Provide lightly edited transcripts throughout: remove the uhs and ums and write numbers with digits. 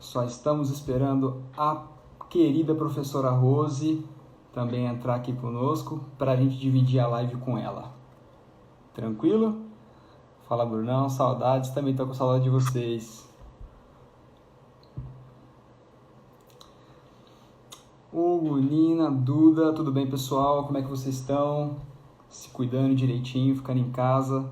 Só estamos esperando a querida professora Rose também entrar aqui conosco para a gente dividir a live com ela. Tranquilo? Fala, Brunão, saudades, também estou com saudade de vocês. Hugo, Nina, Duda, tudo bem, pessoal? Como é que vocês estão? Se cuidando direitinho, ficando em casa.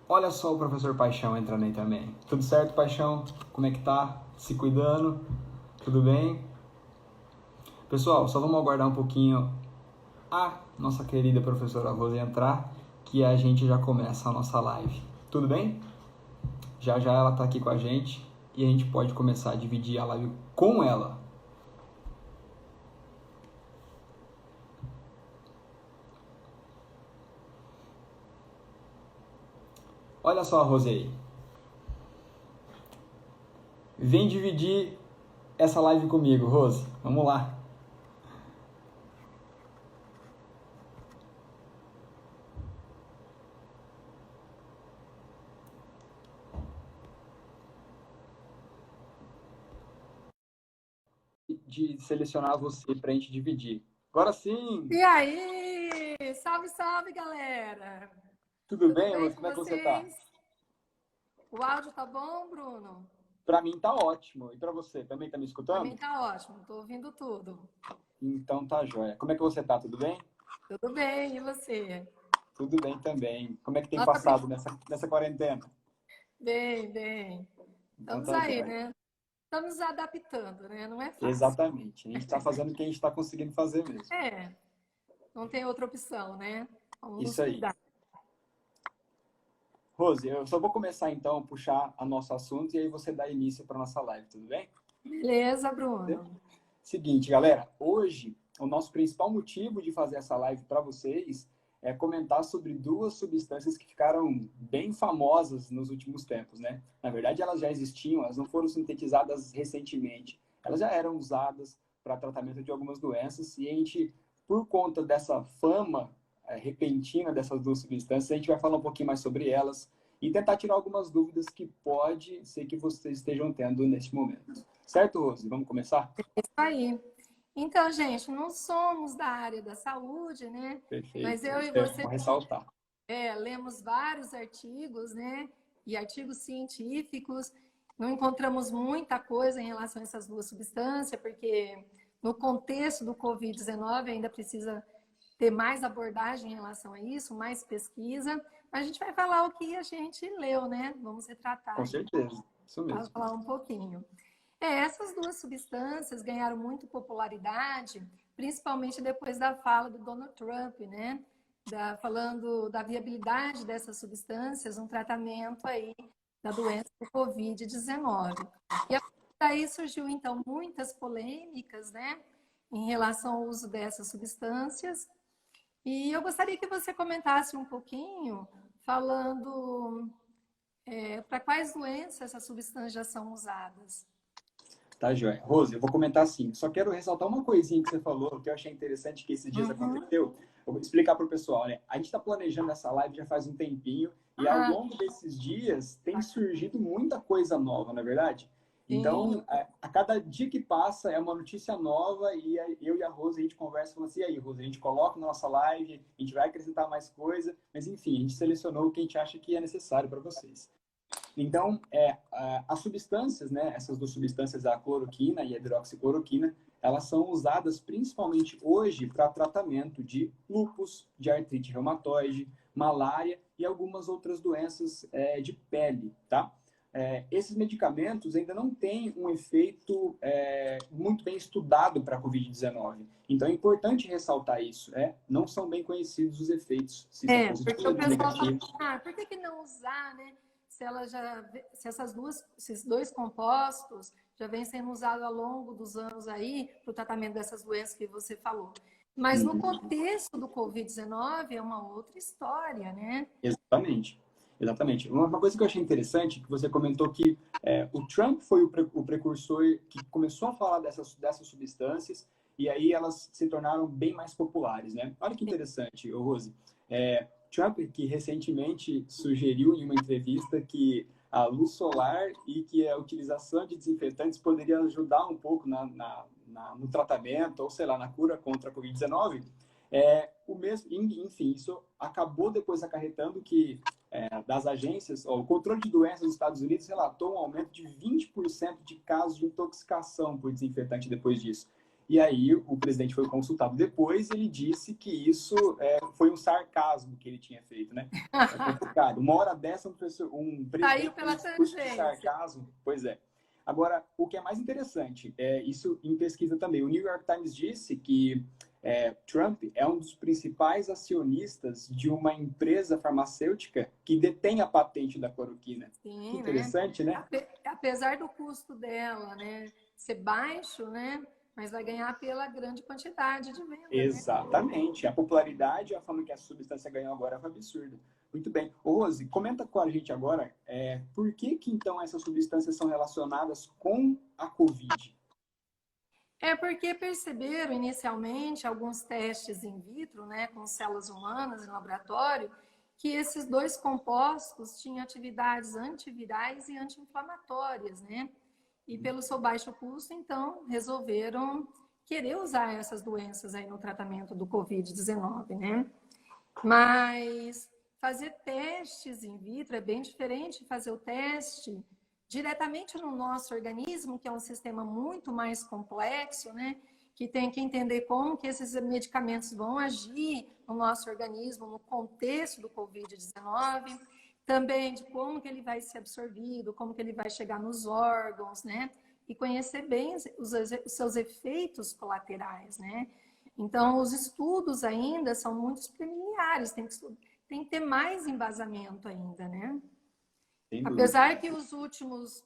Olha só o professor Paixão entrando aí também. Tudo certo, Paixão? Como é que tá? Se cuidando? Tudo bem? Pessoal, só vamos aguardar um pouquinho a nossa querida professora Rose entrar, que a gente já começa a nossa live. Tudo bem? Já já ela tá aqui com a gente e a gente pode começar a dividir a live com ela. Olha só a Rose aí. Vem dividir essa live comigo, Rose. Vamos lá. De selecionar você para a gente dividir. Agora sim! E aí? Salve, salve, galera! Tudo bem, bem Rose? com Como é que você tá? vocês? O áudio tá bom, Bruno? Para mim tá ótimo. E para você? Também tá me Pra mim escutando? tá ótimo, tô ouvindo tudo. Então tá jóia. Como é que você tá? Tudo bem? Tudo bem, e você? Tudo bem também. Como é que tem Nossa, passado nessa quarentena? bem, bem. Então Estamos tá aí, jóia. né? Estamos nos adaptando, né? Não é fácil. Exatamente. A gente está fazendo o que a gente está conseguindo fazer mesmo. É, não tem outra opção, né? Vamos nos Isso aí. cuidar. Rose, eu só vou começar então a puxar a nosso assunto e aí você dá início para nossa live, tudo bem? Beleza, Bruno? Seguinte, galera, hoje o nosso principal motivo de fazer essa live para vocês é comentar sobre duas substâncias que ficaram bem famosas nos últimos tempos, né? Na verdade, elas já existiam, elas não foram sintetizadas recentemente. Elas já eram usadas para tratamento de algumas doenças e a gente, por conta dessa fama repentina dessas duas substâncias, a gente vai falar um pouquinho mais sobre elas e tentar tirar algumas dúvidas que pode ser que vocês estejam tendo neste momento. Certo, Rose? Vamos começar? Isso aí. Então, gente, não somos da área da saúde, né? Mas Perfeito. eu e Isso é você bom ressaltar. lemos vários artigos, né? E artigos científicos. Não encontramos muita coisa em relação a essas duas substâncias, porque no contexto do Covid-19 ainda precisa ter mais abordagem em relação a isso, mais pesquisa. Mas a gente vai falar o que a gente leu, né? Vamos retratar Com aí, certeza. Isso para mesmo. falar um pouquinho. Essas duas substâncias ganharam muito popularidade, principalmente depois da fala do Donald Trump, né? Falando da viabilidade dessas substâncias, um tratamento aí da doença do Covid-19. E daí surgiu, então, muitas polêmicas, né? Em relação ao uso dessas substâncias. E eu gostaria que você comentasse um pouquinho, falando para quais doenças essas substâncias já são usadas. Tá, joia. Rose, eu vou comentar assim. Só quero ressaltar uma coisinha que você falou, que eu achei interessante que esses dias Uhum. aconteceu. Eu vou explicar para o pessoal, né? A gente está planejando essa live já faz um tempinho e ao Ah, longo desses dias tem surgido muita coisa nova, não é verdade? sim. Então, a cada dia que passa é uma notícia nova e eu e a Rose a gente conversa e fala assim, e aí, Rose, a gente coloca na nossa live, a gente vai acrescentar mais coisa, mas enfim, a gente selecionou o que a gente acha que é necessário para vocês. Então, as substâncias, né, essas duas substâncias, a cloroquina e a hidroxicloroquina, elas são usadas principalmente hoje para tratamento de lúpus, de artrite reumatoide, malária e algumas outras doenças de pele, tá? Esses medicamentos ainda não têm um efeito muito bem estudado para a Covid-19. Então, é importante ressaltar isso. Não são bem conhecidos os efeitos, se são Porque o positivos, pessoal fala, negativos. por que não usar, né? Se esses dois compostos já vêm sendo usados ao longo dos anos aí para o tratamento dessas doenças que você falou. Mas no Uhum. contexto do Covid-19 é uma outra história, né? Exatamente. Exatamente. Uma coisa que eu achei interessante, que você comentou que o Trump foi o precursor que começou a falar dessas substâncias e aí elas se tornaram bem mais populares, né? Olha que interessante, ô Rose. Trump, que recentemente sugeriu em uma entrevista que a luz solar e que a utilização de desinfetantes poderia ajudar um pouco no tratamento ou, sei lá, na cura contra a Covid-19, o mesmo, enfim, isso acabou depois acarretando que das agências, o controle de doenças dos Estados Unidos relatou um aumento de 20% de casos de intoxicação por desinfetante depois disso. E aí o presidente foi consultado depois e ele disse que isso foi um sarcasmo que ele tinha feito, né? É complicado. Uma hora dessa, um Saiu presidente pela fez discurso de tangência. sarcasmo. Pois é. Agora, o que é mais interessante, isso em pesquisa também, o New York Times disse que Trump é um dos principais acionistas de uma empresa farmacêutica que detém a patente da cloroquina. Que Sim, né? interessante, né? Apesar do custo dela, né, ser baixo, né, mas vai ganhar pela grande quantidade de venda, né? Exatamente. A popularidade e a fama que a substância ganhou agora é um absurdo. Muito bem. Ô, Rose, comenta com a gente agora por que então essas substâncias são relacionadas com a Covid? É porque perceberam inicialmente alguns testes in vitro, né, com células humanas em laboratório, que esses dois compostos tinham atividades antivirais e anti-inflamatórias, né? E pelo seu baixo custo, então, resolveram querer usar essas doenças aí no tratamento do Covid-19, né? Mas fazer testes in vitro é bem diferente de fazer o teste diretamente no nosso organismo, que é um sistema muito mais complexo, né? Que tem que entender como que esses medicamentos vão agir no nosso organismo no contexto do Covid-19, também de como que ele vai ser absorvido, como que ele vai chegar nos órgãos, né? E conhecer bem os seus efeitos colaterais, né? Então, os estudos ainda são muito preliminares, tem que ter mais embasamento ainda, né? Sem dúvida. Apesar que os últimos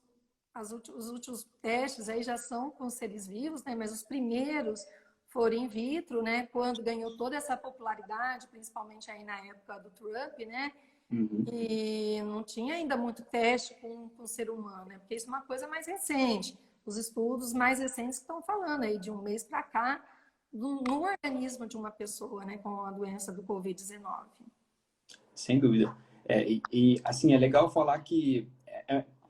testes aí já são com seres vivos, né? Mas os primeiros foram in vitro, né? Quando ganhou toda essa popularidade, principalmente aí na época do Trump, né? Uhum. E não tinha ainda muito teste com o ser humano, né? Porque isso é uma coisa mais recente. Os estudos mais recentes estão falando aí de um mês para cá, no organismo de uma pessoa, né? Com a doença do Covid-19. Sem dúvida. Assim, é legal falar que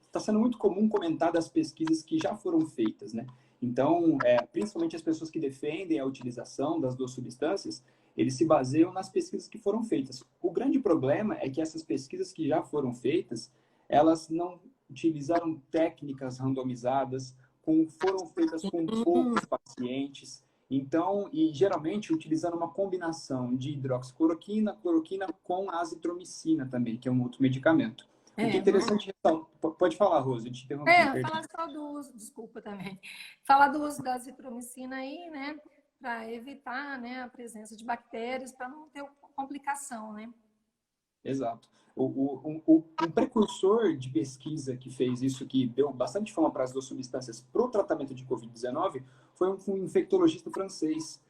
está sendo muito comum comentar das pesquisas que já foram feitas, né? Então, principalmente as pessoas que defendem a utilização das duas substâncias, eles se baseiam nas pesquisas que foram feitas. O grande problema é que essas pesquisas que já foram feitas, elas não utilizaram técnicas randomizadas, foram feitas com poucos pacientes, então, e geralmente utilizando uma combinação de hidroxicloroquina, cloroquina com azitromicina também, que é um outro medicamento. O que é interessante, pode falar, Rose, eu te interrompi, perdão. Falar só do uso, desculpa também, falar do uso da azitromicina aí, né, para evitar, né, a presença de bactérias, para não ter complicação, né? Exato. Um precursor de pesquisa que fez isso, que deu bastante fama para as duas substâncias para o tratamento de Covid-19, foi um infectologista francês,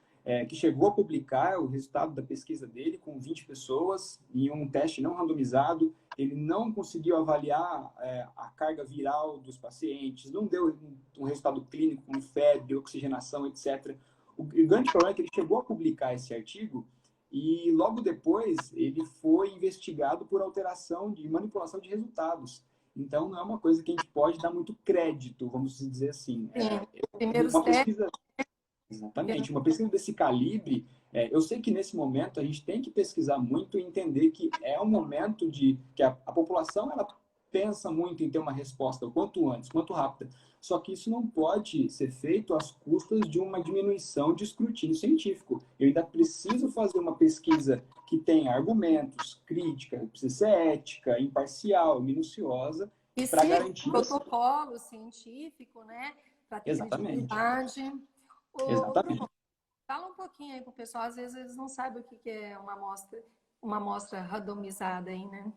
que chegou a publicar o resultado da pesquisa dele com 20 pessoas em um teste não randomizado. Ele não conseguiu avaliar a carga viral dos pacientes, não deu um resultado clínico com febre, oxigenação, etc. O grande problema é que ele chegou a publicar esse artigo e logo depois ele foi investigado por alteração de manipulação de resultados. Então não é uma coisa que a gente pode dar muito crédito, vamos dizer assim. Primeiros Uma testes. pesquisa, exatamente, uma pesquisa desse calibre, eu sei que nesse momento a gente tem que pesquisar muito e entender que é um momento de que a população ela pensa muito em ter uma resposta o quanto antes, quanto rápida. Só que isso não pode ser feito às custas de uma diminuição de escrutínio científico. Eu ainda preciso fazer uma pesquisa que tenha argumentos, crítica, precisa ser ética, imparcial, minuciosa, E para sim, garantir... protocolo científico, né? Para ter Exatamente. credibilidade. Ô, Exatamente. Bruno, fala um pouquinho aí para o pessoal, às vezes eles não sabem o que é uma amostra randomizada aí, né?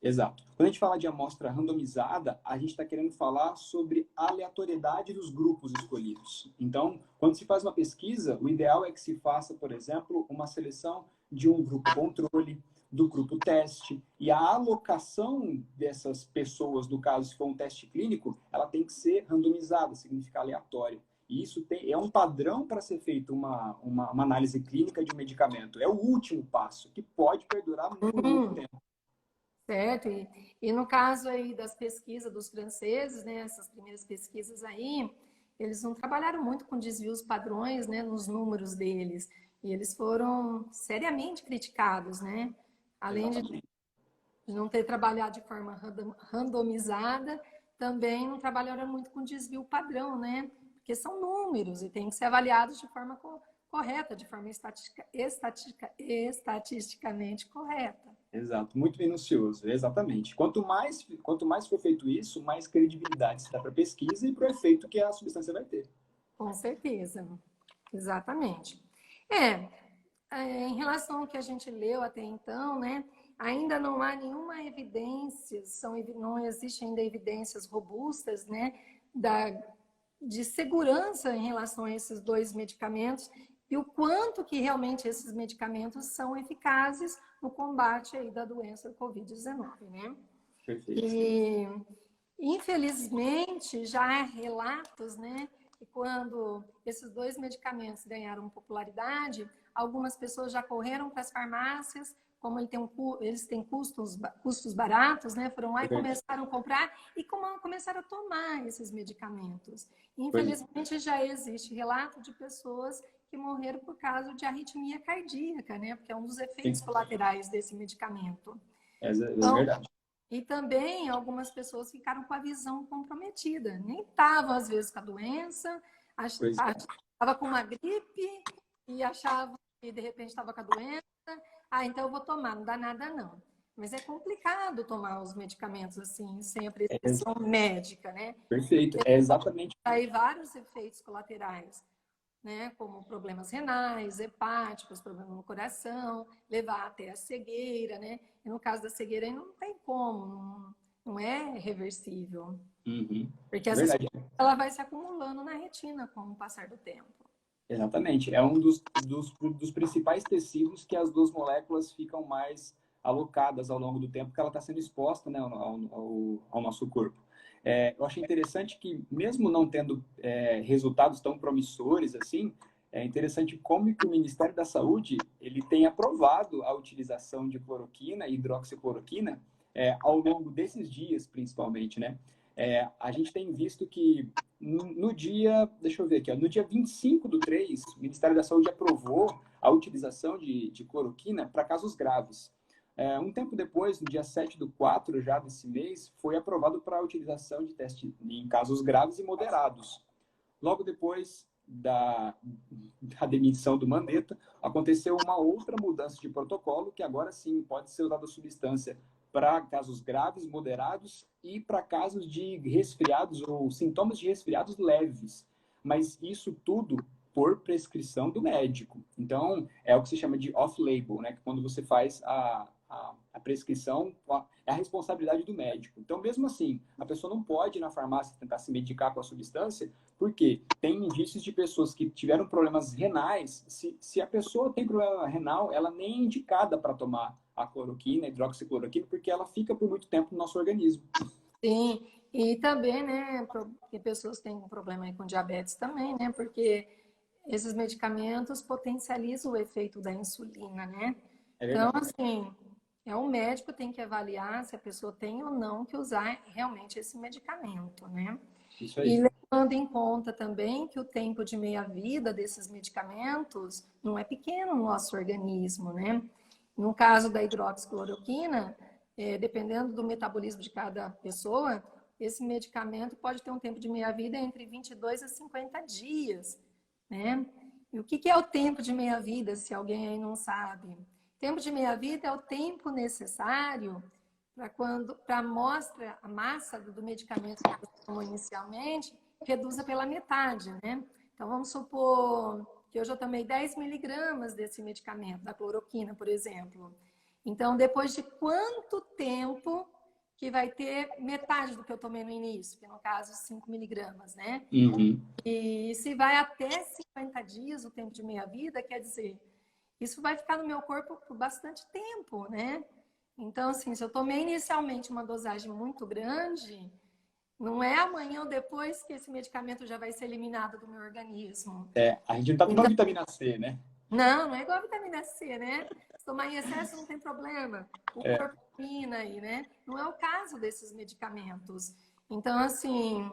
Exato. Quando a gente fala de amostra randomizada, a gente está querendo falar sobre a aleatoriedade dos grupos escolhidos. Então, quando se faz uma pesquisa, o ideal é que se faça, por exemplo, uma seleção de um grupo controle, do grupo teste. E a alocação dessas pessoas, no caso, se for um teste clínico, ela tem que ser randomizada, significa aleatória. E isso é um padrão para ser feito uma análise clínica de um medicamento. É o último passo, que pode perdurar por muito tempo. Certo, e no caso aí das pesquisas dos franceses, né, essas primeiras pesquisas aí, eles não trabalharam muito com desvios padrões, né, nos números deles, e eles foram seriamente criticados, né, além de não ter trabalhado de forma randomizada, também não trabalharam muito com desvio padrão, né, porque são números e tem que ser avaliados de forma correta, de forma estatisticamente correta. Exato, muito minucioso, exatamente. Quanto mais for feito isso, mais credibilidade se dá para a pesquisa e para o efeito que a substância vai ter. Com certeza, exatamente. Em relação ao que a gente leu até então, né, ainda não há nenhuma evidência, não existem ainda evidências robustas, né, de segurança em relação a esses dois medicamentos e o quanto que realmente esses medicamentos são eficazes no combate aí da doença Covid-19, né? Perfeito. E, infelizmente, já há relatos, né, que quando esses dois medicamentos ganharam popularidade, algumas pessoas já correram para as farmácias, como eles têm custos baratos, né, foram lá e começaram a comprar e começaram a tomar esses medicamentos. Infelizmente, já existe relato de pessoas que morreram por causa de arritmia cardíaca, né, porque é um dos efeitos colaterais desse medicamento. É verdade. E também algumas pessoas ficaram com a visão comprometida. Nem estavam, às vezes, com a doença, estava com uma gripe e achava que, de repente, estava com a doença. Então eu vou tomar, não dá nada, não. Mas é complicado tomar os medicamentos assim, sem a prescrição médica, né? Perfeito, é exatamente. Aí vários efeitos colaterais, né, como problemas renais, hepáticos, problemas no coração, levar até a cegueira, né? E no caso da cegueira aí não tem como, não é reversível. Porque essa substância, ela vai se acumulando na retina com o passar do tempo. Exatamente, é um dos principais tecidos que as duas moléculas ficam mais alocadas ao longo do tempo que ela está sendo exposta, né, ao nosso corpo. Eu achei interessante que, mesmo não tendo resultados tão promissores assim, é interessante como que o Ministério da Saúde ele tem aprovado a utilização de cloroquina e hidroxicloroquina ao longo desses dias, principalmente, né? A gente tem visto que no dia, deixa eu ver aqui, no dia 25/3, o Ministério da Saúde aprovou a utilização de cloroquina para casos graves. Um tempo depois, no dia 7/4 já desse mês, foi aprovado para a utilização de teste em casos graves e moderados. Logo depois da demissão do Mandetta, aconteceu uma outra mudança de protocolo, que agora sim pode ser usada a substância para casos graves, moderados e para casos de resfriados ou sintomas de resfriados leves. Mas isso tudo por prescrição do médico. Então, é o que se chama de off-label, né? Quando você faz a prescrição, é a responsabilidade do médico. Então, mesmo assim, a pessoa não pode ir na farmácia tentar se medicar com a substância, porque tem indícios de pessoas que tiveram problemas renais. Se a pessoa tem problema renal, ela nem é indicada para tomar a cloroquina, a hidroxicloroquina, porque ela fica por muito tempo no nosso organismo. Sim, e também, né, porque pessoas têm um problema aí com diabetes também, né, porque esses medicamentos potencializam o efeito da insulina, né? Então, assim, o médico tem que avaliar se a pessoa tem ou não que usar realmente esse medicamento, né? Isso aí. E levando em conta também que o tempo de meia-vida desses medicamentos não é pequeno no nosso organismo, né? No caso da hidroxicloroquina, dependendo do metabolismo de cada pessoa, esse medicamento pode ter um tempo de meia-vida entre 22 a 50 dias, né? E o que é o tempo de meia-vida, se alguém aí não sabe? Tempo de meia-vida é o tempo necessário para a massa do medicamento que você tomou inicialmente reduza pela metade, né? Então, vamos supor que eu já tomei 10 miligramas desse medicamento, da cloroquina, por exemplo. Então, depois de quanto tempo que vai ter metade do que eu tomei no início, que no caso 5 miligramas, né? E se vai até 50 dias o tempo de meia-vida, quer dizer, isso vai ficar no meu corpo por bastante tempo, né? Então, assim, se eu tomei inicialmente uma dosagem muito grande, não é amanhã ou depois que esse medicamento já vai ser eliminado do meu organismo. A gente não tá tomando Então, vitamina C, né? não é igual a vitamina C, né? Se tomar em excesso não tem problema. O corpo elimina aí, né? Não é o caso desses medicamentos. Então, assim,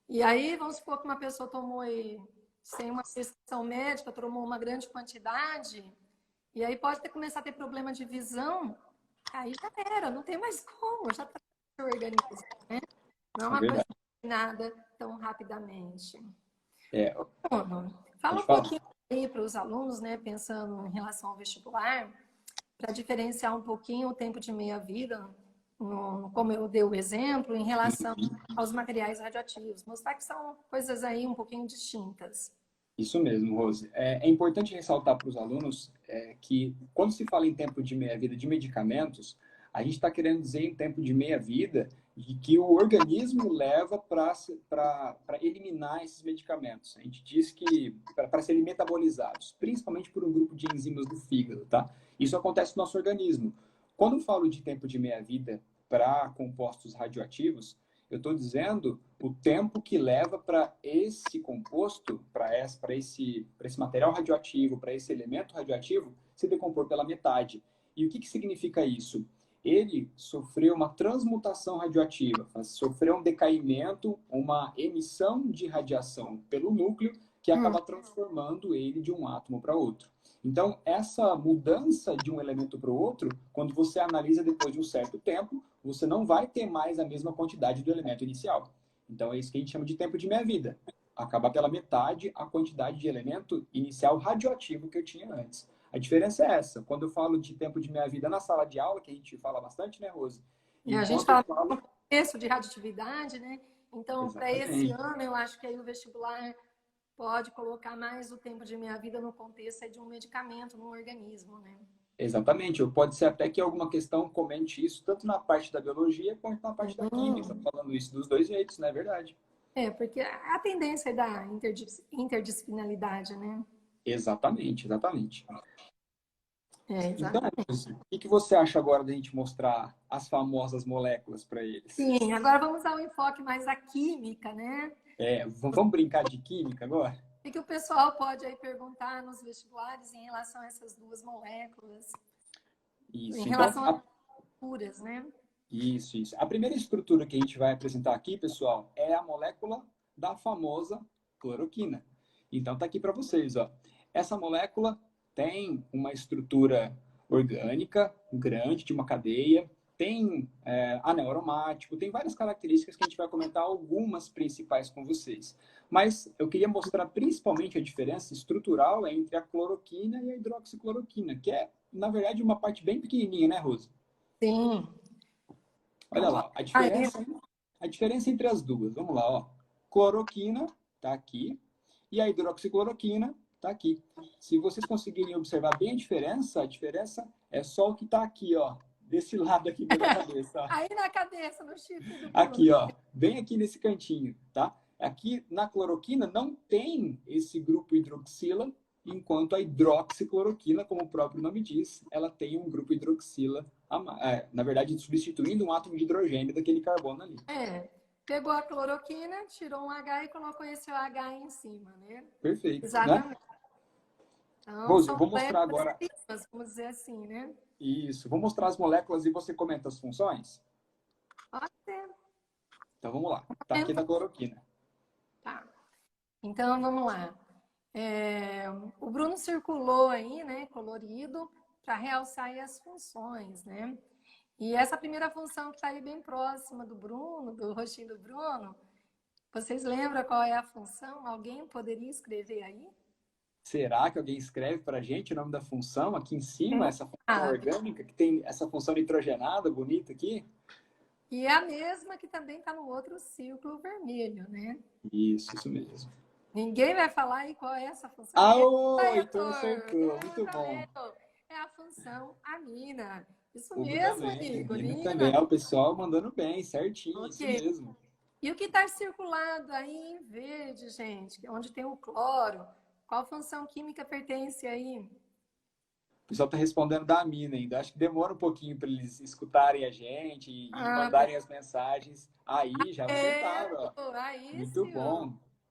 e aí vamos supor que uma pessoa tomou aí, sem uma prescrição médica, tomou uma grande quantidade, e aí pode ter começar a ter problema de visão, aí já era, não tem mais como, já está no seu organismo, né? Não é É uma coisa verdade. nada tão rapidamente. É, Bruno, fala pode um falar. pouquinho aí para os alunos, né, pensando em relação ao vestibular, para diferenciar um pouquinho o tempo de meia-vida, como eu dei o exemplo, em relação aos materiais radioativos. Mostrar que são coisas aí um pouquinho distintas. Isso mesmo, Rose. É importante ressaltar para os alunos que, quando se fala em tempo de meia-vida de medicamentos, a gente está querendo dizer em tempo de meia-vida de que o organismo leva para eliminar esses medicamentos. A gente diz que para serem metabolizados, principalmente por um grupo de enzimas do fígado, tá? Isso acontece no nosso organismo. Quando eu falo de tempo de meia-vida para compostos radioativos, eu estou dizendo o tempo que leva para esse composto, para esse material radioativo, para esse elemento radioativo, se decompor pela metade. E o que significa isso? Ele sofreu uma transmutação radioativa, sofreu um decaimento, uma emissão de radiação pelo núcleo, que acaba transformando ele de um átomo para outro. Então, essa mudança de um elemento para o outro, quando você analisa depois de um certo tempo, você não vai ter mais a mesma quantidade do elemento inicial. Então, é isso que a gente chama de tempo de meia-vida. Acaba pela metade a quantidade de elemento inicial radioativo que eu tinha antes. A diferença é essa. Quando eu falo de tempo de meia-vida na sala de aula, que a gente fala bastante, né, Rose? A gente Enquanto eu fala falo... no contexto de radioatividade, né? Então, para esse Exatamente. ano, eu acho que aí o vestibular pode colocar mais o tempo de meia-vida no contexto de um medicamento no organismo, né? Exatamente. Pode ser até que alguma questão comente isso, tanto na parte da biologia quanto na parte da química, falando isso dos dois jeitos, não é verdade? Porque a tendência é da interdisciplinaridade, né? Exatamente, exatamente. Então, Exatamente. o que você acha agora da gente mostrar as famosas moléculas para eles? Sim, agora vamos dar um enfoque mais à química, né? Vamos brincar de química agora? O que o pessoal pode aí perguntar nos vestibulares em relação a essas duas moléculas, em Isso. Então, relação a curas, né? isso. A primeira estrutura que a gente vai apresentar aqui, pessoal, é a molécula da famosa cloroquina. Então, tá aqui para vocês, ó. Essa molécula tem uma estrutura orgânica grande de uma cadeia, tem anel aromático, tem várias características que a gente vai comentar algumas principais com vocês. Mas eu queria mostrar principalmente a diferença estrutural entre a cloroquina e a hidroxicloroquina, que é, na verdade, uma parte bem pequenininha, né, Rose? Sim. Olha Então, lá, aí, a diferença entre as duas. Vamos lá, ó. Cloroquina está aqui e a hidroxicloroquina está aqui. Se vocês conseguirem observar bem a diferença é só o que está aqui, ó, desse lado aqui da cabeça. Ó. aí na cabeça, no chifre do Bruno. Aqui, ó, bem aqui nesse cantinho, tá? Aqui na cloroquina não tem esse grupo hidroxila, enquanto a hidroxicloroquina, como o próprio nome diz, ela tem um grupo hidroxila, na verdade, substituindo um átomo de hidrogênio daquele carbono ali. Pegou a cloroquina, tirou um H e colocou esse H em cima, né? Perfeito, Exatamente. né? Então, Rose, eu são vou mostrar moléculas agora. primas, vamos dizer assim, né? Isso, vou mostrar as moléculas e você comenta as funções? Pode ser. Então vamos lá. Tá aqui da cloroquina. Tá. Então, vamos lá. O Bruno circulou aí, né, colorido, para realçar aí as funções, né? E essa primeira função que está aí bem próxima do Bruno, do rostinho do Bruno, vocês lembram qual é a função? Alguém poderia escrever aí? Será que alguém escreve para a gente o nome da função aqui em cima, essa função Sabe? orgânica, que tem essa função nitrogenada bonita aqui? E é a mesma que também está no outro círculo vermelho, né? Isso mesmo. Ninguém vai falar aí qual é essa função. Então acertou, muito bom. É a função amina. Isso Uva mesmo, também, amigo. Nina Nina. também. O pessoal mandando bem, certinho, isso Ok. mesmo. E o que está circulado aí em verde, gente, onde tem o cloro, qual função química pertence aí? pessoal está respondendo da amina ainda. Acho que demora um pouquinho para eles escutarem a gente e mandarem as mensagens. Aí, já acertaram, ó. Aí Muito sim, ó. bom.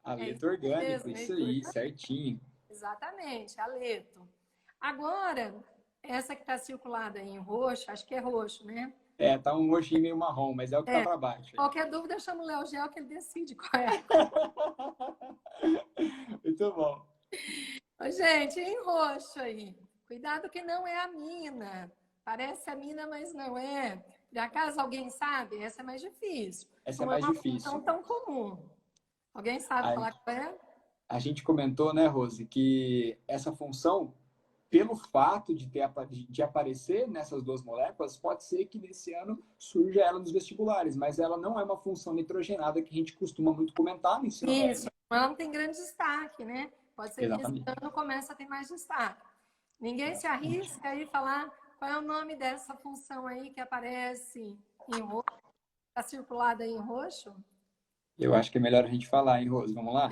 É isso Aleto orgânico, mesmo, isso Heitor. aí, certinho. Exatamente, aleto. Agora, essa que está circulada aí em roxo, acho que é roxo, né? É, tá um roxinho meio marrom, mas é o que tá para baixo aí. Qualquer dúvida, chama o Léo Gel que ele decide qual é. Muito bom. Ô, gente, em roxo aí. Cuidado que não é a mina. Parece a mina, mas não é. Por acaso alguém sabe? Essa é mais difícil. Essa é Não é mais uma função difícil. tão comum. Alguém sabe A, falar qual é? a gente comentou, né, Rose, que essa função, pelo fato de aparecer nessas duas moléculas, pode ser que nesse ano surja ela nos vestibulares, mas ela não é uma função nitrogenada que a gente costuma muito comentar no ensino Isso. médio. Ela não tem grande destaque, né? Pode ser que esse Exatamente. ano comece a ter mais destaque. Ninguém se Exatamente. arrisca aí falar qual é o nome dessa função aí que aparece em roxo, está circulada aí em roxo? Eu acho que é melhor a gente falar, hein, Rose? Vamos lá?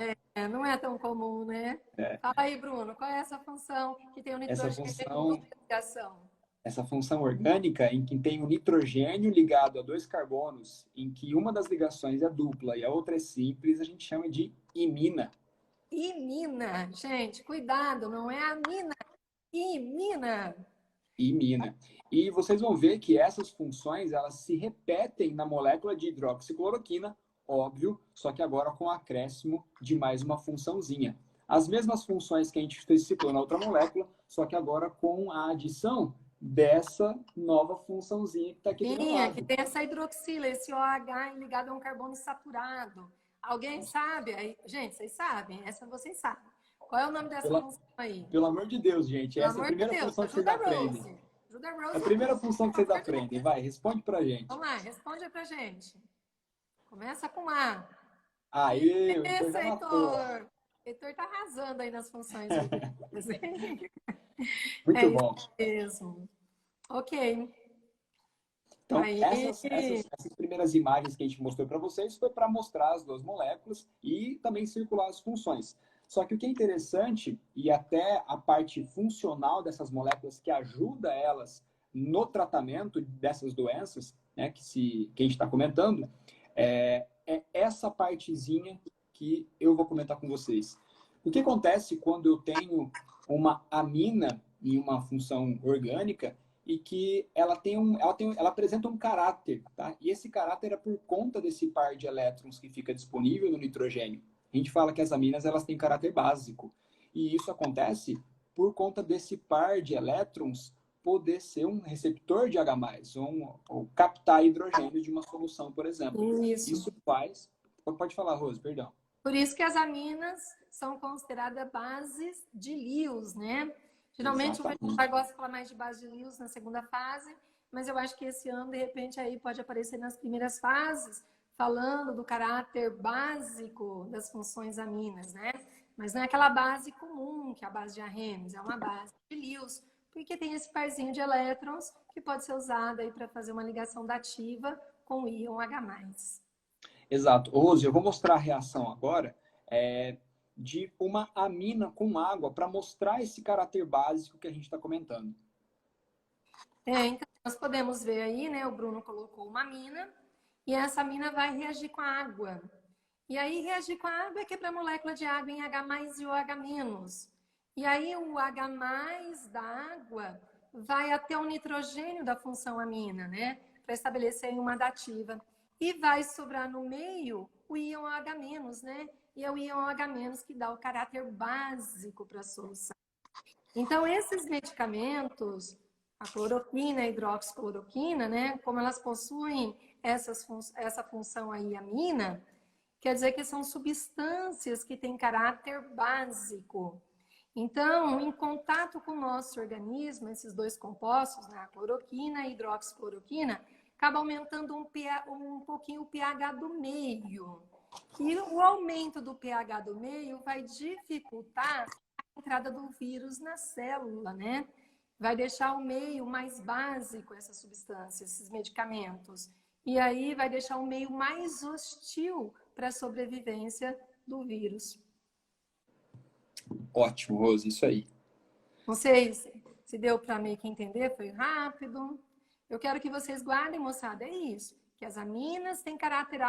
Não é tão comum, né? É, Fala aí, Bruno, qual é essa função que tem o essa nitrogênio em função, dupla ligação? essa função orgânica em que tem o nitrogênio ligado a dois carbonos, em que uma das ligações é dupla e a outra é simples, a gente chama de imina. Imina, gente, cuidado, não é amina, imina. Imina. E vocês vão ver que essas funções elas se repetem na molécula de hidroxicloroquina, óbvio, só que agora com o acréscimo de mais uma funçãozinha. As mesmas funções que a gente citou na outra molécula, só que agora com a adição dessa nova funçãozinha que está aqui do meu Sim, aqui lado. tem essa hidroxila, esse OH ligado a um carbono saturado. Alguém sabe? Aí, gente, vocês sabem, essa vocês sabem. Qual é o nome dessa Pela, função aí? pelo amor de Deus, gente, Pelo essa é a amor de primeira Deus, função que vocês ajuda a aprendem. Rose. Ajuda a É a Rose, primeira função que por vocês favor de aprendem. Deus. Vai, responde pra gente. Vamos lá, responde aí pra gente. Começa com A. Aí, o Heitor Isso, já matou. Heitor! Heitor tá arrasando aí nas funções orgânicas, hein? É Muito isso bom. mesmo. Ok. Então, Aí, essas primeiras imagens que a gente mostrou para vocês foi para mostrar as duas moléculas e também circular as funções. Só que o que é interessante, e até a parte funcional dessas moléculas que ajuda elas no tratamento dessas doenças, né, que a gente está comentando, é essa partezinha que eu vou comentar com vocês. O que acontece quando eu tenho uma amina em uma função orgânica e que ela apresenta um caráter, tá? E esse caráter é por conta desse par de elétrons que fica disponível no nitrogênio. A gente fala que as aminas elas têm caráter básico. E isso acontece por conta desse par de elétrons poder ser um receptor de H+, ou captar hidrogênio de uma solução, por exemplo. isso. Isso faz... Pode falar, Rose, perdão. Por isso que as aminas são consideradas bases de Lewis, né? Geralmente o vestibular gosta de falar mais de base de Lewis na segunda fase, mas eu acho que esse ano, de repente, aí pode aparecer nas primeiras fases, falando do caráter básico das funções aminas, né? Mas não é aquela base comum, que é a base de Arrhenius, é uma base de Lewis, porque tem esse parzinho de elétrons que pode ser usado aí para fazer uma ligação dativa com o íon H+. Exato. Rose, eu vou mostrar a reação agora de uma amina com água para mostrar esse caráter básico que a gente está comentando. Então, nós podemos ver aí, né? O Bruno colocou uma amina e essa amina vai reagir com a água. E aí, reagir com a água é quebrar a molécula de água em H+ e OH-. E aí, o H+ da água vai até o nitrogênio da função amina, né? Para estabelecer uma dativa. E vai sobrar no meio o íon OH-, né? E é o íon OH- que dá o caráter básico para a solução. Então, esses medicamentos, a cloroquina, a hidroxicloroquina, né? Como elas possuem essa função aí amina, quer dizer que são substâncias que têm caráter básico. Então, em contato com o nosso organismo, esses dois compostos, né, a cloroquina e a hidroxicloroquina, acaba aumentando um pouquinho o pH do meio. E o aumento do pH do meio vai dificultar a entrada do vírus na célula, né? Vai deixar o meio mais básico, essas substâncias, esses medicamentos. E aí vai deixar o meio mais hostil para a sobrevivência do vírus. Ótimo, Rose, isso aí. Não sei se Se deu para meio que entender, foi rápido. Eu quero que vocês guardem, moçada, é isso. Que as aminas têm caráter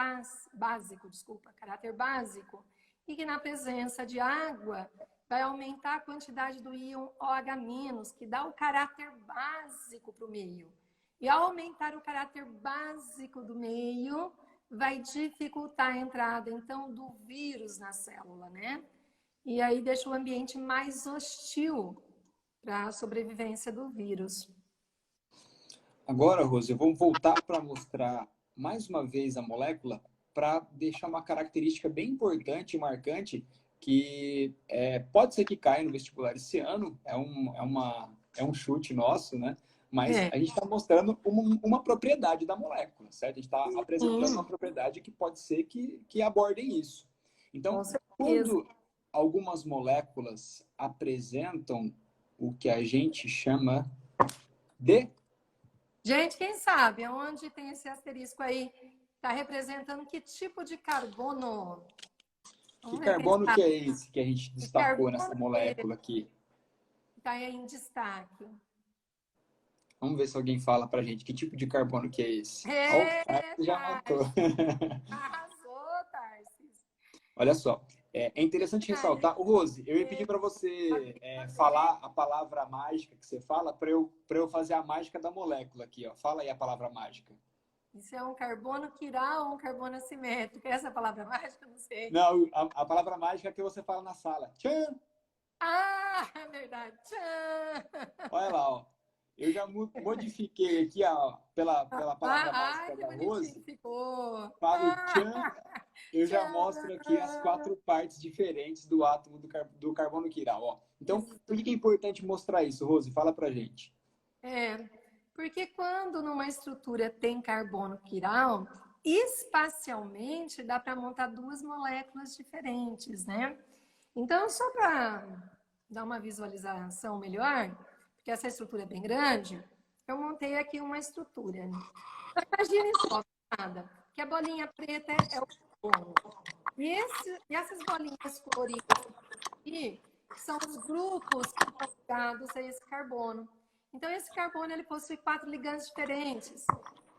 básico, caráter básico. E que na presença de água vai aumentar a quantidade do íon OH-, que dá o caráter básico para o meio. E ao aumentar o caráter básico do meio, vai dificultar a entrada, então, do vírus na célula, né? E aí deixa o ambiente mais hostil para a sobrevivência do vírus. Agora, Rose, eu vou voltar para mostrar mais uma vez a molécula para deixar uma característica bem importante e marcante que pode ser que caia no vestibular esse ano, é um chute nosso, né? Mas a gente está mostrando uma propriedade da molécula, certo? A gente está apresentando uma propriedade que pode ser que abordem isso. Então, quando algumas moléculas apresentam o que a gente chama de... Gente, quem sabe onde tem esse asterisco aí? Está representando que tipo de carbono? Que carbono que é esse que a gente destacou nessa molécula aqui? Está em destaque. Vamos ver se alguém fala pra gente que tipo de carbono que é esse. Já matou. Arrasou, Tarsis. Olha só, é interessante ressaltar. Rose, eu ia pedir para você falar a palavra mágica que você fala para eu fazer a mágica da molécula aqui. Ó. Fala aí a palavra mágica. Isso é um carbono quiral ou um carbono assimétrico? Essa é a palavra mágica? Não sei. Não, a palavra mágica é que você fala na sala. Tchan! Ah, é verdade. Tchan! Olha lá, ó. Eu já modifiquei aqui pela palavra mágica da Rose. Ficou. Para o tchan, eu já mostro aqui as 4 partes diferentes do átomo do carbono quiral. Ó. Então, por que é importante mostrar isso, Rose? Fala pra gente. Porque quando numa estrutura tem carbono quiral, espacialmente dá para montar 2 moléculas diferentes, né? Então, só para dar uma visualização melhor, porque essa estrutura é bem grande, eu montei aqui uma estrutura. Então, imaginem só, que a bolinha preta é o carbono. E essas bolinhas coloridas aqui são os grupos que estão ligados a esse carbono. Então, esse carbono ele possui 4 ligantes diferentes.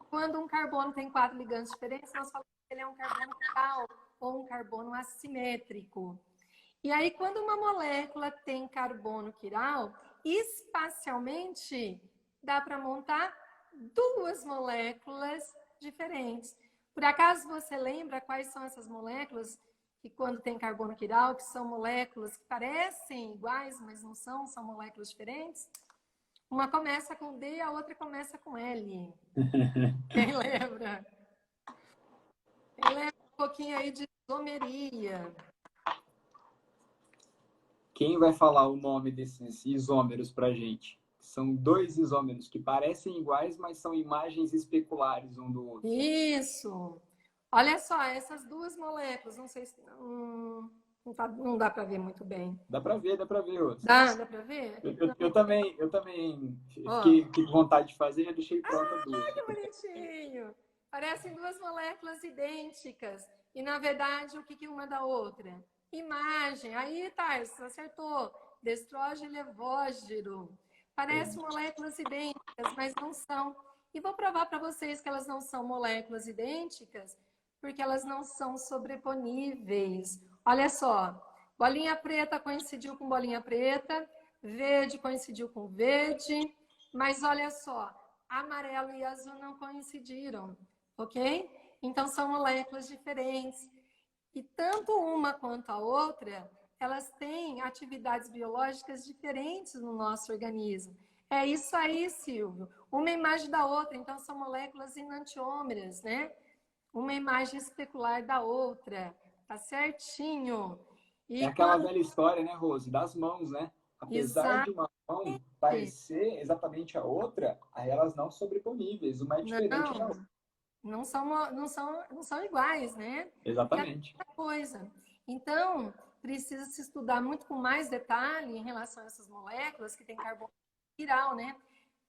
Quando um carbono tem 4 ligantes diferentes, nós falamos que ele é um carbono quiral ou um carbono assimétrico. E aí, quando uma molécula tem carbono quiral, espacialmente dá para montar 2 moléculas diferentes. Por acaso você lembra quais são essas moléculas que quando tem carbono quiral, que são moléculas que parecem iguais, mas não são, são moléculas diferentes? Uma começa com D e a outra começa com L. Quem lembra? Quem lembra um pouquinho aí de isomeria? Quem vai falar o nome desses isômeros pra gente? São 2 isômeros que parecem iguais, mas são imagens especulares um do outro. Isso! Olha só, essas 2 moléculas, não sei se... não dá para ver muito bem. Dá para ver, Rose. Dá para ver? Eu também fiquei com vontade de fazer, já deixei pronta 2. Que bonitinho! Parecem 2 moléculas idênticas. E, na verdade, o que uma da outra? Imagem. Aí, Tarso, acertou. Destrógeno e levógeno. Parecem moléculas idênticas, mas não são. E vou provar para vocês que elas não são moléculas idênticas, porque elas não são sobreponíveis. Olha só, bolinha preta coincidiu com bolinha preta, verde coincidiu com verde, mas olha só, amarelo e azul não coincidiram, ok? Então são moléculas diferentes. E tanto uma quanto a outra, elas têm atividades biológicas diferentes no nosso organismo. É isso aí, Silvio. Uma imagem da outra, então são moléculas enantiômeras, né? Uma imagem especular da outra. Tá certinho. E aquela velha história, né, Rose? Das mãos, né? Apesar de uma mão parecer exatamente a outra, aí elas não são sobreponíveis. Uma é diferente da outra. Não são iguais, né? Exatamente. É coisa. Então, precisa se estudar muito com mais detalhe em relação a essas moléculas que têm carbono quiral, né?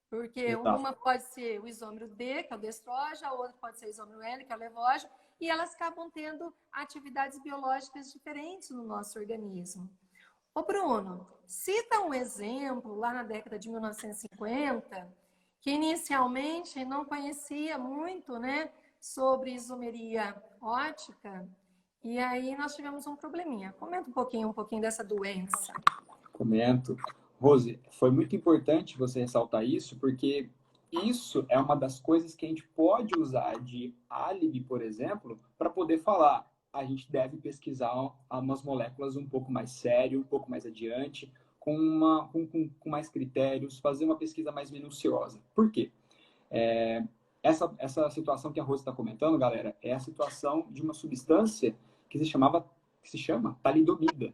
Porque uma pode ser o isômero D, que é o destrógeno, a outra pode ser o isômero L, que é o levógeno, e elas acabam tendo atividades biológicas diferentes no nosso organismo. Ô, Bruno, cita um exemplo lá na década de 1950, que inicialmente não conhecia muito, né, sobre isomeria ótica, e aí nós tivemos um probleminha. Comenta um pouquinho dessa doença. Comento. Rose, foi muito importante você ressaltar isso, porque isso é uma das coisas que a gente pode usar de álibi, por exemplo, para poder falar. A gente deve pesquisar umas moléculas um pouco mais sério, um pouco mais adiante, com mais critérios, fazer uma pesquisa mais minuciosa. Por quê? Essa situação que a Rose está comentando, galera, é a situação de uma substância que se chama talidomida.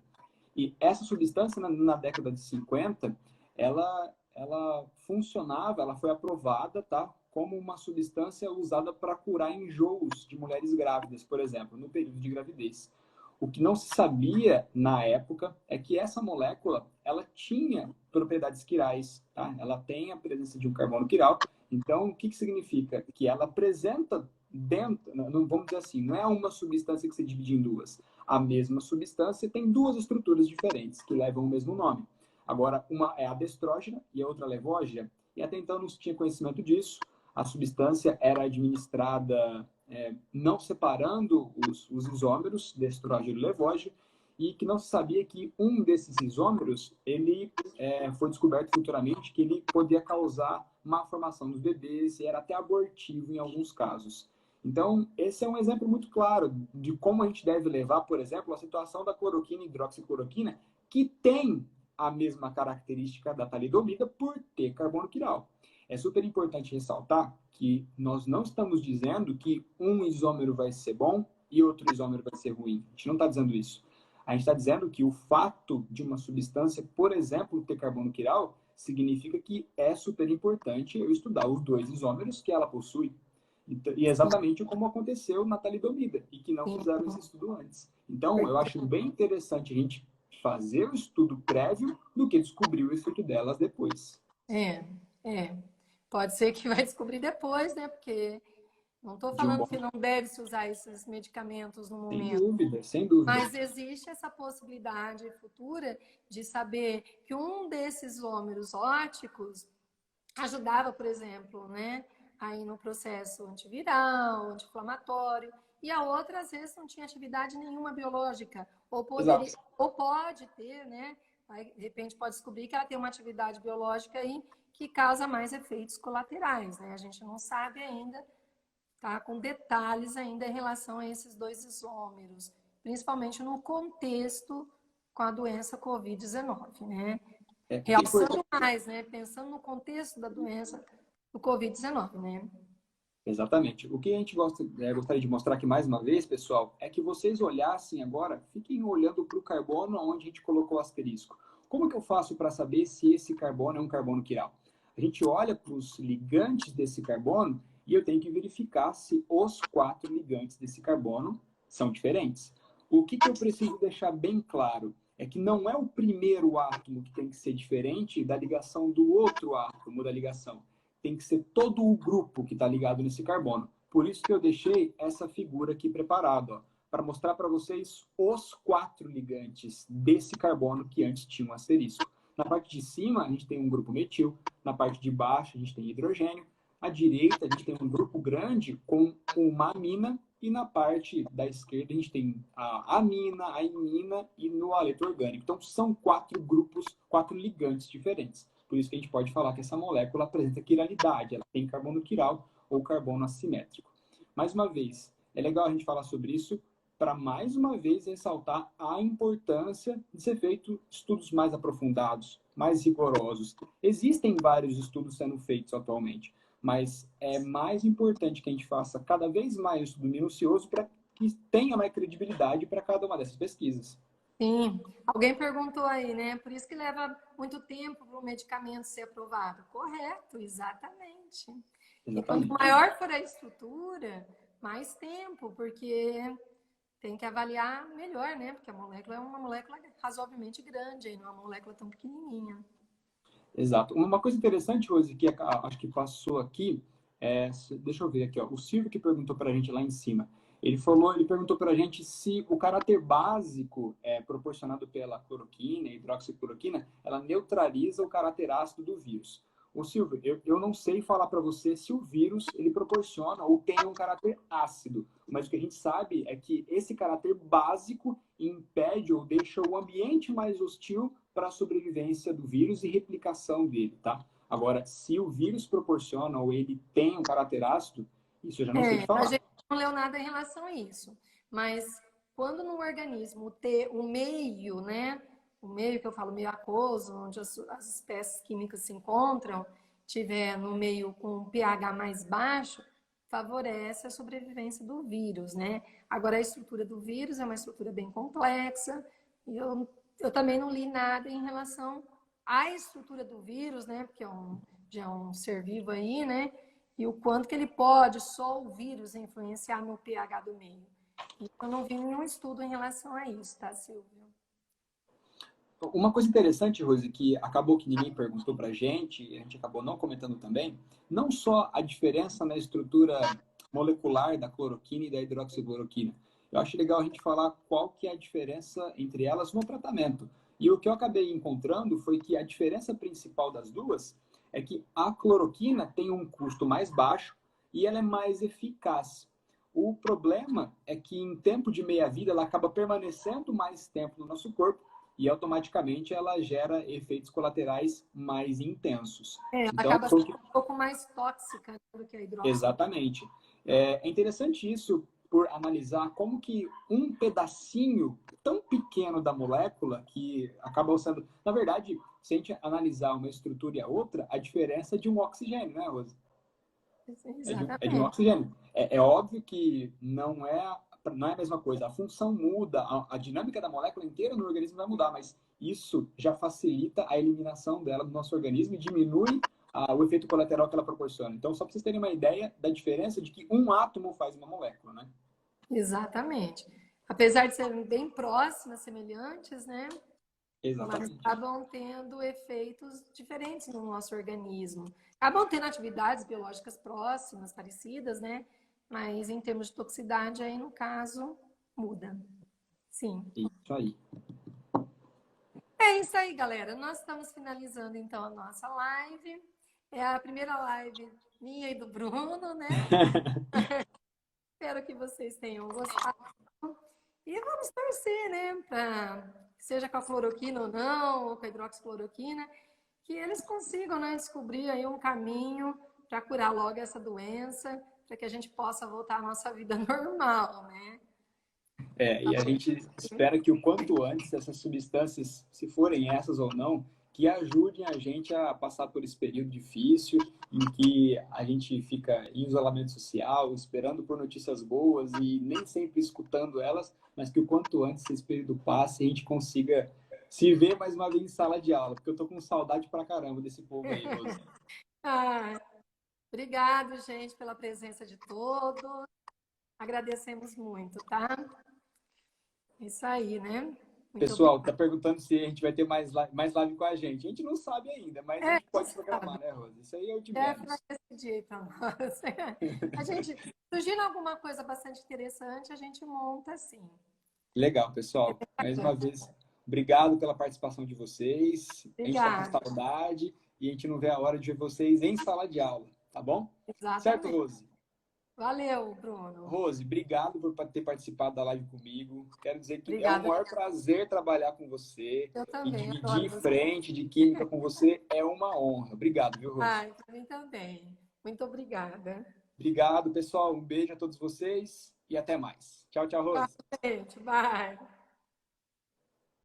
E essa substância, na década de 50, ela funcionava, ela foi aprovada, tá, como uma substância usada para curar enjoos de mulheres grávidas, por exemplo, no período de gravidez. O que não se sabia na época é que essa molécula, ela tinha propriedades quirais, tá? Ela tem a presença de um carbono quiral. Então, o que significa? Que ela apresenta dentro, não vamos dizer assim, não é uma substância que se divide em duas. A mesma substância tem duas estruturas diferentes que levam o mesmo nome. Agora, uma é a destrógena e a outra a levógena, e até então não se tinha conhecimento disso. A substância era administrada não separando os isômeros, destrógeno e levógeno, e que não se sabia que um desses isômeros, ele foi descoberto futuramente que ele podia causar má formação dos bebês e era até abortivo em alguns casos. Então, esse é um exemplo muito claro de como a gente deve levar, por exemplo, a situação da cloroquina e hidroxicloroquina, que tem a mesma característica da talidomida por ter carbono quiral. É super importante ressaltar que nós não estamos dizendo que um isômero vai ser bom e outro isômero vai ser ruim. A gente não está dizendo isso. A gente está dizendo que o fato de uma substância, por exemplo, ter carbono quiral, significa que é super importante eu estudar os dois isômeros que ela possui. E exatamente como aconteceu na talidomida, e que não fizeram esse estudo antes. Então, eu acho bem interessante a gente fazer o estudo prévio do que descobrir o efeito delas depois. É, é. Pode ser que vai descobrir depois, né? Porque não estou falando que não deve se usar esses medicamentos no Sem momento. dúvida, sem dúvida. Mas existe essa possibilidade futura de saber que um desses isômeros óticos ajudava, por exemplo, né, aí no processo antiviral, anti-inflamatório, e a outra às vezes não tinha atividade nenhuma biológica, ou poderia, Exato. ou pode ter, né? Aí, de repente pode descobrir que ela tem uma atividade biológica aí que causa mais efeitos colaterais, né? A gente não sabe ainda, tá, com detalhes ainda em relação a esses dois isômeros, principalmente no contexto com a doença COVID-19, né? Realçando mais, né? Pensando no contexto da doença do COVID-19, né? Exatamente. O que a gente gostaria de mostrar aqui mais uma vez, pessoal, é que vocês olhassem agora, fiquem olhando para o carbono onde a gente colocou o asterisco. Como que eu faço para saber se esse carbono é um carbono quiral? A gente olha para os ligantes desse carbono e eu tenho que verificar se os 4 ligantes desse carbono são diferentes. O que eu preciso deixar bem claro é que não é o primeiro átomo que tem que ser diferente da ligação do outro átomo da ligação. Tem que ser todo o grupo que está ligado nesse carbono. Por isso que eu deixei essa figura aqui preparada, para mostrar para vocês os 4 ligantes desse carbono que antes tinha um asterisco. Na parte de cima, a gente tem um grupo metil, na parte de baixo, a gente tem hidrogênio, à direita, a gente tem um grupo grande com uma amina, e na parte da esquerda, a gente tem a amina, a imina e no haleto orgânico. Então, são 4 grupos, 4 ligantes diferentes. Por isso que a gente pode falar que essa molécula apresenta quiralidade, ela tem carbono quiral ou carbono assimétrico. Mais uma vez, é legal a gente falar sobre isso para mais uma vez ressaltar a importância de ser feito estudos mais aprofundados, mais rigorosos. Existem vários estudos sendo feitos atualmente, mas é mais importante que a gente faça cada vez mais estudo minucioso para que tenha mais credibilidade para cada uma dessas pesquisas. Sim, alguém perguntou aí, né? Por isso que leva muito tempo para o medicamento ser aprovado. Correto, exatamente. E quanto maior for a estrutura, mais tempo, porque tem que avaliar melhor, né? Porque a molécula é uma molécula razoavelmente grande, aí não é uma molécula tão pequenininha. Exato. Uma coisa interessante, Rose, que acho que passou aqui, deixa eu ver aqui, ó, o Silvio que perguntou para a gente lá em cima. Ele perguntou para a gente se o caráter básico proporcionado pela cloroquina, hidroxicloroquina, ela neutraliza o caráter ácido do vírus. Ô Silvio, eu não sei falar para você se o vírus ele proporciona ou tem um caráter ácido, mas o que a gente sabe é que esse caráter básico impede ou deixa o ambiente mais hostil para a sobrevivência do vírus e replicação dele, tá? Agora, se o vírus proporciona ou ele tem um caráter ácido, isso eu já não sei te A falar. gente não leu nada em relação a isso, mas quando no organismo ter o meio, né? O meio que eu falo, meio aquoso, onde as espécies químicas se encontram, tiver no meio com um pH mais baixo, favorece a sobrevivência do vírus, né? Agora, a estrutura do vírus é uma estrutura bem complexa, e eu também não li nada em relação à estrutura do vírus, né? Porque já é um ser vivo aí, né? E o quanto que ele pode, só o vírus, influenciar no pH do meio. E eu não vi nenhum estudo em relação a isso, tá, Silvio? Uma coisa interessante, Rose, que acabou que ninguém perguntou para a gente acabou não comentando também, não só a diferença na estrutura molecular da cloroquina e da hidroxicloroquina. Eu acho legal a gente falar qual que é a diferença entre elas no tratamento. E o que eu acabei encontrando foi que a diferença principal das duas é que a cloroquina tem um custo mais baixo e ela é mais eficaz. O problema é que em tempo de meia-vida ela acaba permanecendo mais tempo no nosso corpo e automaticamente ela gera efeitos colaterais mais intensos. Ela Então, acaba sendo um pouco mais tóxica do que a hidroxi. exatamente. É interessante isso por analisar como que um pedacinho tão pequeno da molécula que acaba sendo... Na verdade, se a gente analisar uma estrutura e a outra, a diferença é de um oxigênio, né, Rosa? É de um Exatamente. oxigênio. É óbvio que não é a mesma coisa. A função muda, a dinâmica da molécula inteira no organismo vai mudar, mas isso já facilita a eliminação dela do nosso organismo e diminui o efeito colateral que ela proporciona. Então, só para vocês terem uma ideia da diferença de que um átomo faz uma molécula, né? Exatamente. Apesar de serem bem próximas, semelhantes, né? Mas Exatamente. acabam tendo efeitos diferentes no nosso organismo. Acabam tendo atividades biológicas próximas, parecidas, né? Mas em termos de toxicidade, aí no caso, muda. Sim. Isso aí. É isso aí, galera. Nós estamos finalizando então a nossa live. É a primeira live minha e do Bruno, né? Espero que vocês tenham gostado. E vamos torcer, né? Seja com a cloroquina ou não, ou com a hidroxicloroquina, que eles consigam, né, descobrir aí um caminho para curar logo essa doença, para que a gente possa voltar à nossa vida normal, né? E a gente espera que o quanto antes essas substâncias, se forem essas ou não, que ajudem a gente a passar por esse período difícil, em que a gente fica em isolamento social, esperando por notícias boas e nem sempre escutando elas, mas que o quanto antes esse período passe e a gente consiga se ver mais uma vez em sala de aula, porque eu tô com saudade pra caramba desse povo aí, Rose. Ah, obrigado, gente, pela presença de todos. Agradecemos muito, tá? Isso aí, né? Muito Pessoal, obrigada. tá perguntando se a gente vai ter mais live com a gente. A gente não sabe ainda, mas a gente Não pode programar, sabe. né, Rosa? Isso aí é o de Jeff vai menos. decidir para nós. A gente, surgindo alguma coisa bastante interessante, a gente monta sim. Legal, pessoal. Mais uma vez, obrigado pela participação de vocês. A gente está com Obrigada. saudade e a gente não vê a hora de ver vocês em sala de aula, tá bom? Certo, Exatamente. Rose? Valeu, Bruno. Rose, obrigado por ter participado da live comigo. Quero dizer que é um Obrigada. maior prazer trabalhar com você Eu e também adoro dividir você. frente de química com você é uma honra. Obrigado, viu, Rose? Ai, para mim também. Muito obrigada. Obrigado, pessoal. Um beijo a todos vocês e até mais. Tchau, tchau, Tchau, Rose. gente. Bye.